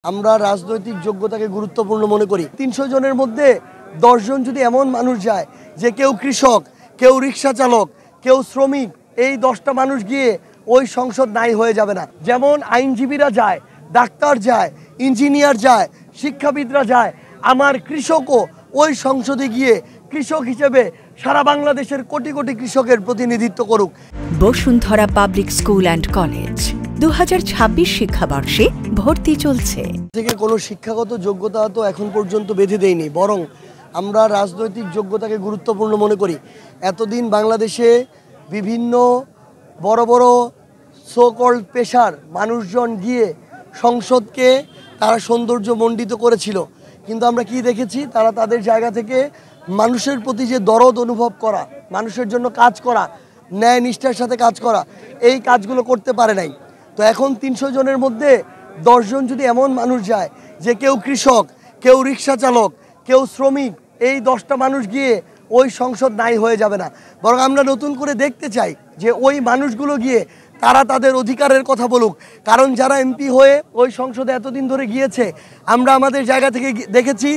আমরা রাজনৈতিক যোগ্যতাকে গুরুত্বপূর্ণ মনে করি। ৩০০ জনের মধ্যে ১০ জন যদি এমন মানুষ যায় যে কেউ কৃষক, কেউ রিক্সা চালক, কেউ শ্রমিক, এই ১০টা মানুষ গিয়ে ওই সংসদ নাই হয়ে যাবে না। যেমন আইনজীবীরা যায়, ডাক্তার যায়, ইঞ্জিনিয়ার যায়, শিক্ষাবিদরা যায়, আমার কৃষকও ওই সংসদে গিয়ে কৃষক হিসেবে সারা বাংলাদেশের কোটি কোটি কৃষকের প্রতিনিধিত্ব করুক। Bashundhara public school and college ২০২৬ শিক্ষাবর্ষে ভর্তি চলছে। থেকে কোনো শিক্ষাগত যোগ্যতা তো এখন পর্যন্ত বেঁধে দেয়নি, বরং আমরা রাজনৈতিক যোগ্যতাকে গুরুত্বপূর্ণ মনে করি। এতদিন বাংলাদেশে বিভিন্ন বড় বড় সো কল্ড পেশার মানুষজন গিয়ে সংসদকে তারা সৌন্দর্যমণ্ডিত করেছিল, কিন্তু আমরা কি দেখেছি, তারা তাদের জায়গা থেকে মানুষের প্রতি যে দরদ অনুভব করা, মানুষের জন্য কাজ করা, ন্যায় নিষ্ঠার সাথে কাজ করা, এই কাজগুলো করতে পারে নাই। তো এখন ৩০০ জনের মধ্যে ১০ জন যদি এমন মানুষ যায় যে কেউ কৃষক, কেউ রিক্সা চালক, কেউ শ্রমিক, এই ১০টা মানুষ গিয়ে ওই সংসদ নাই হয়ে যাবে না, বরং আমরা নতুন করে দেখতে চাই যে ওই মানুষগুলো গিয়ে তারা তাদের অধিকারের কথা বলুক। কারণ যারা এমপি হয়ে ওই সংসদে এতদিন ধরে গিয়েছে, আমরা আমাদের জায়গা থেকে দেখেছি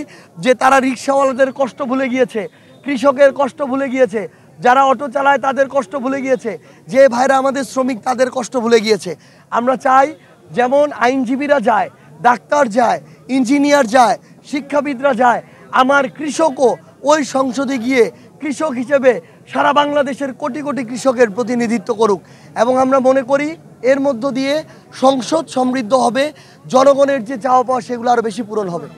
যে তারা রিক্সাওয়ালাদের কষ্ট ভুলে গিয়েছে, কৃষকের কষ্ট ভুলে গিয়েছে, যারা অটো চালায় তাদের কষ্ট ভুলে গিয়েছে, যে ভাইরা আমাদের শ্রমিক তাদের কষ্ট ভুলে গিয়েছে। আমরা চাই যেমন আইনজীবীরা যায়, ডাক্তার যায়, ইঞ্জিনিয়ার যায়, শিক্ষাবিদরা যায়, আমার কৃষকও ওই সংসদে গিয়ে কৃষক হিসেবে সারা বাংলাদেশের কোটি কোটি কৃষকের প্রতিনিধিত্ব করুক। এবং আমরা মনে করি এর মধ্য দিয়ে সংসদ সমৃদ্ধ হবে, জনগণের যে চাওয়া পাওয়া সেগুলো আরও বেশি পূরণ হবে।